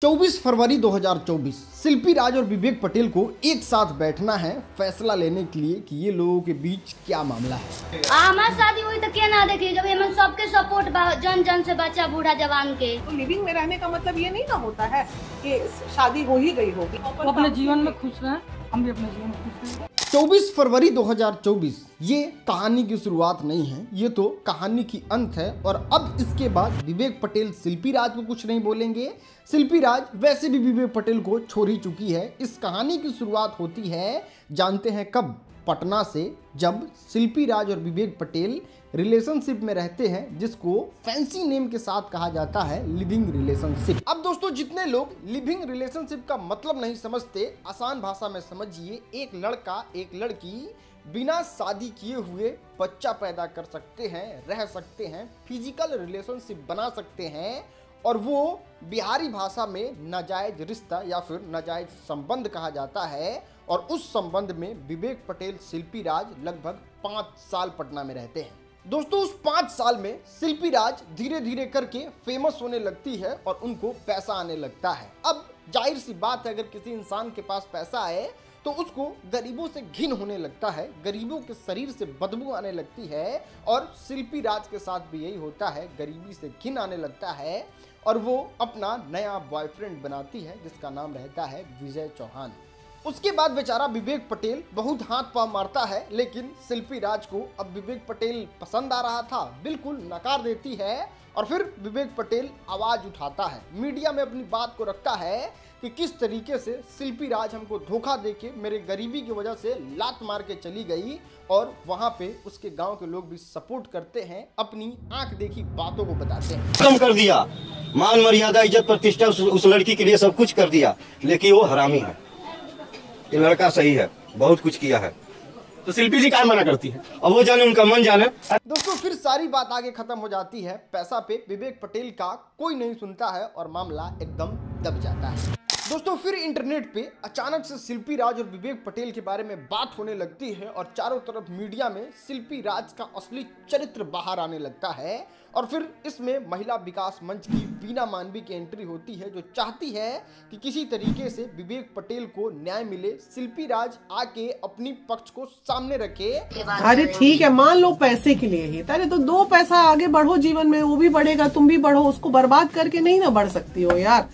24 फरवरी 2024 शिल्पी राज और विवेक पटेल को एक साथ बैठना है फैसला लेने के लिए कि ये लोगों के बीच क्या मामला है। हमारी शादी हुई तो क्या ना देखिए, जब हमें सबके सपोर्ट जन जन से बच्चा बूढ़ा जवान के। तो लिविंग में रहने का मतलब ये नहीं ना होता है कि शादी हो ही गई होगी। वो अपने जीवन में खुश रहे, हम भी अपने जीवन में खुश रहे। 24 फरवरी 2024 ये कहानी की शुरुआत नहीं है, ये तो कहानी की अंत है। और अब इसके बाद विवेक पटेल शिल्पी राज को कुछ नहीं बोलेंगे। शिल्पी राज वैसे भी विवेक पटेल को छोड़ ही चुकी है। इस कहानी की शुरुआत होती है जानते हैं कब? पटना से, जब शिल्पी राज और विवेक पटेल रिलेशनशिप में रहते हैं, जिसको फैंसी नेम के साथ कहा जाता है लिविंग रिलेशनशिप। अब दोस्तों, जितने लोग लिविंग रिलेशनशिप का मतलब नहीं समझते, आसान भाषा में समझिए, एक लड़का एक लड़की बिना शादी किए हुए बच्चा पैदा कर सकते हैं, रह सकते हैं, फिजिकल रिलेशनशिप बना सकते हैं, और वो बिहारी भाषा में नाजायज रिश्ता या फिर नाजायज संबंध कहा जाता है। और उस संबंध में विवेक पटेल शिल्पी राज लगभग 5 साल पटना में रहते हैं। दोस्तों, उस 5 साल में शिल्पी राज धीरे धीरे करके फेमस होने लगती है और उनको पैसा आने लगता है। अब जाहिर सी बात है, अगर किसी इंसान के पास पैसा है तो उसको गरीबों से घिन होने लगता है, गरीबों के शरीर से बदबू आने लगती है। और शिल्पी राज के साथ भी यही होता है, गरीबी से घिन आने लगता है और वो अपना नया बॉयफ्रेंड बनाती है जिसका नाम रहता है विजय चौहान। उसके बाद बेचारा विवेक पटेल बहुत हाथ पांव मारता है, लेकिन शिल्पी राज को अब विवेक पटेल पसंद आ रहा था, बिल्कुल नकार देती है। और फिर विवेक पटेल आवाज उठाता है, मीडिया में अपनी बात को रखता है कि किस तरीके से शिल्पी राज हमको धोखा देके मेरे गरीबी की वजह से लात मार के चली गई। और वहां पे उसके गांव के लोग भी सपोर्ट करते हैं, अपनी आंख देखी बातों को बताते हैं। कम कर दिया, मान मर्यादा इज्जत प्रतिष्ठा उस लड़की के लिए सब कुछ कर दिया, लेकिन वो हरामी है। ये लड़का सही है, बहुत कुछ किया है, तो शिल्पी जी क्या मना करती है? अब वो जाने, उनका मन जाने। दोस्तों, फिर सारी बात आगे खत्म हो जाती है। पैसा पे विवेक पटेल का कोई नहीं सुनता है और मामला एकदम दब जाता है। दोस्तों, फिर इंटरनेट पे अचानक से शिल्पी राज और विवेक पटेल के बारे में बात होने लगती है और चारों तरफ मीडिया में शिल्पी राज का असली चरित्र बाहर आने लगता है। और फिर इसमें महिला विकास मंच की वीना मानवी की एंट्री होती है, जो चाहती है कि किसी तरीके से विवेक पटेल को न्याय मिले, शिल्पी राज आके अपनी पक्ष को सामने रखे। अरे ठीक है, मान लो पैसे के लिए ही, अरे तो 2 पैसा आगे बढ़ो जीवन में, वो भी बढ़ेगा, तुम भी बढ़ो। उसको बर्बाद करके नहीं ना बढ़ सकती हो यार,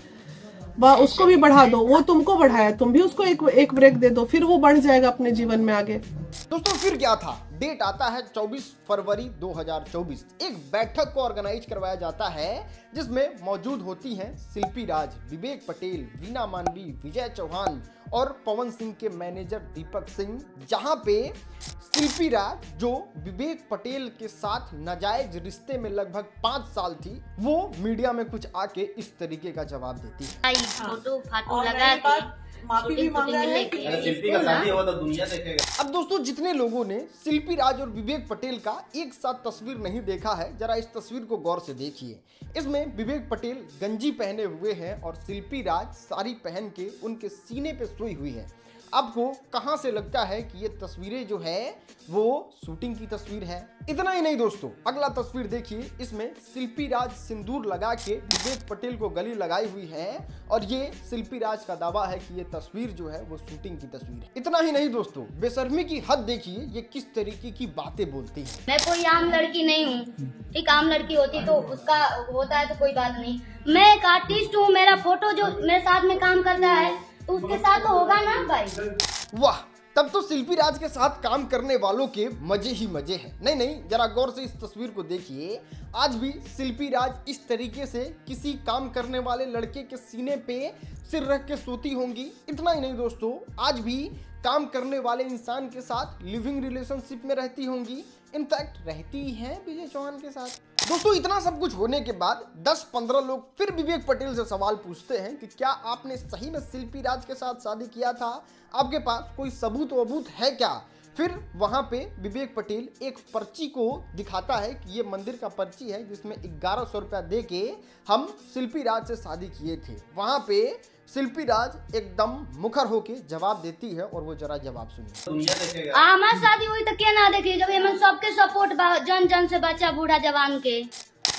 उसको भी बढ़ा दो। वो तुमको बढ़ाया, तुम भी उसको एक ब्रेक दे दो, फिर वो बढ़ जाएगा अपने जीवन में आगे। दोस्तों, फिर क्या था? डेट आता है 24 फरवरी 2024। एक बैठक को ऑर्गेनाइज करवाया जाता है जिसमें मौजूद होती हैं शिल्पी राज, विवेक पटेल, वीना मानवी, विजय चौहान और पवन सिंह के मैनेजर दीपक सिंह। जहां पे शिल्पी राज, जो विवेक पटेल के साथ नाजायज रिश्ते में लगभग 5 साल थी, वो मीडिया में कुछ आके इस तरीके का जवाब देती है। फोटो फाटो लगा के माफी भी मांगा है। शिल्पी का शादी हो तो दुनिया देखेगा। अब दोस्तों, जितने लोगों ने शिल्पी राज और विवेक पटेल का एक साथ तस्वीर नहीं देखा है, जरा इस तस्वीर को गौर से देखिए। इसमें विवेक पटेल गंजी पहने हुए हैं और शिल्पी राज साड़ी पहन के उनके सीने पे सोई हुई है। आपको कहां से लगता है कि ये तस्वीरें जो है वो शूटिंग की तस्वीर है? इतना ही नहीं दोस्तों, अगला तस्वीर देखिए। इसमें शिल्पी राज सिंदूर लगा के विवेक पटेल को गले लगाई हुई है और ये शिल्पी राज का दावा है कि ये तस्वीर जो है वो शूटिंग की तस्वीर है। इतना ही नहीं दोस्तों, बेशर्मी की हद देखिए, ये किस तरीके की बातें बोलती है। मैं कोई आम लड़की नहीं हूँ, एक आम लड़की होती तो उसका होता है तो कोई बात नहीं। मैं एक आर्टिस्ट हूँ, मेरा फोटो जो मेरे साथ में काम करता है तो उसके साथ तो होगा ना भाई। वाह, तब तो शिल्पी राज के साथ काम करने वालों के मजे ही मजे हैं। नहीं, जरा गौर से इस तस्वीर को देखिए। आज भी शिल्पी राज इस तरीके से किसी काम करने वाले लड़के के सीने पे सिर रख के सोती होंगी। इतना ही नहीं दोस्तों, आज भी काम करने वाले इंसान के साथ लिविंग रिलेशनशिप में रहती होंगी। इनफैक्ट रहती ही हैं विजय चौहान के साथ। दोस्तों, इतना सब कुछ होने के बाद 10-15 लोग फिर विवेक पटेल से सवाल पूछते हैं कि क्या आपने सही में शिल्पी राज के साथ शादी किया था? आपके पास कोई सबूत है क्या? फिर वहां पे विवेक पटेल एक पर्ची को दिखाता है कि ये मंदिर का पर्ची है जिसमें 1100 रुपया दे के हम शिल्पी राज से शादी किए थे। वहां पे शिल्पी राज एकदम मुखर होके जवाब देती है और वो जरा जवाब सुनिए। दुनिया देखेगा। हमारी शादी हुई तो क्या ना देखिए, जब हमें सबके सपोर्ट जन जन से बच्चा बूढ़ा जवान के।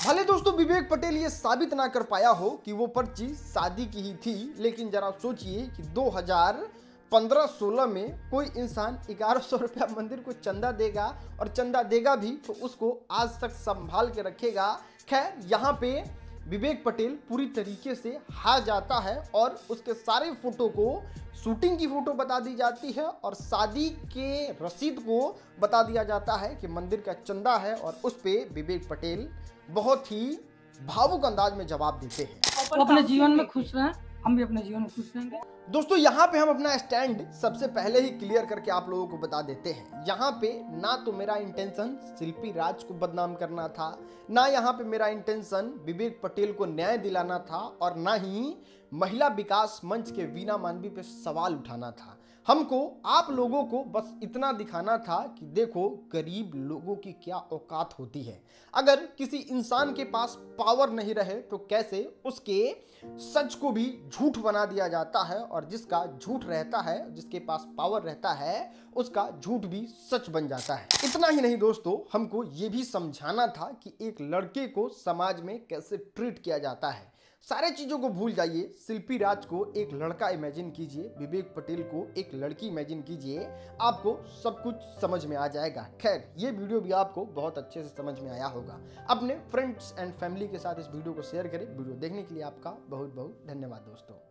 भले दोस्तों विवेक पटेल ये साबित ना कर पाया हो कि वो पर्ची शादी की ही थी, लेकिन जरा सोचिए कि 2015-16 में कोई इंसान 1100 रुपया मंदिर को चंदा देगा, और चंदा देगा भी तो उसको आज तक संभाल के रखेगा। खैर, यहाँ पे विवेक पटेल पूरी तरीके से हार जाता है और उसके सारे फोटो को शूटिंग की फोटो बता दी जाती है और शादी के रसीद को बता दिया जाता है कि मंदिर का चंदा है, और उस पे विवेक पटेल बहुत ही भावुक अंदाज में जवाब देते हैं। वो अपने जीवन में खुश रहें, हम भी अपने जीवन में खुश रहेंगे। दोस्तों यहाँ पे हम अपना स्टैंड सबसे पहले ही क्लियर करके आप लोगों को बता देते हैं। यहाँ पे ना तो मेरा इंटेंशन शिल्पी राज को बदनाम करना था, ना यहाँ पे मेरा इंटेंशन विवेक पटेल को न्याय दिलाना था, और ना ही महिला विकास मंच के वीना मानवी पे सवाल उठाना था। हमको आप लोगों को बस इतना दिखाना था कि देखो गरीब लोगों की क्या औकात होती है। अगर किसी इंसान के पास पावर नहीं रहे तो कैसे उसके सच को भी झूठ बना दिया जाता है, और जिसका झूठ रहता है, जिसके पास पावर रहता है, उसका झूठ भी सच बन जाता है। इतना ही नहीं दोस्तों, हमको ये भी समझाना था कि एक लड़के को समाज में कैसे ट्रीट किया जाता है। सारे चीज़ों को भूल जाइए, शिल्पी राज को एक लड़का इमेजिन कीजिए, विवेक पटेल को एक लड़की इमेजिन कीजिए, आपको सब कुछ समझ में आ जाएगा। खैर, ये वीडियो भी आपको बहुत अच्छे से समझ में आया होगा। अपने फ्रेंड्स एंड फैमिली के साथ इस वीडियो को शेयर करें। वीडियो देखने के लिए आपका बहुत बहुत धन्यवाद दोस्तों।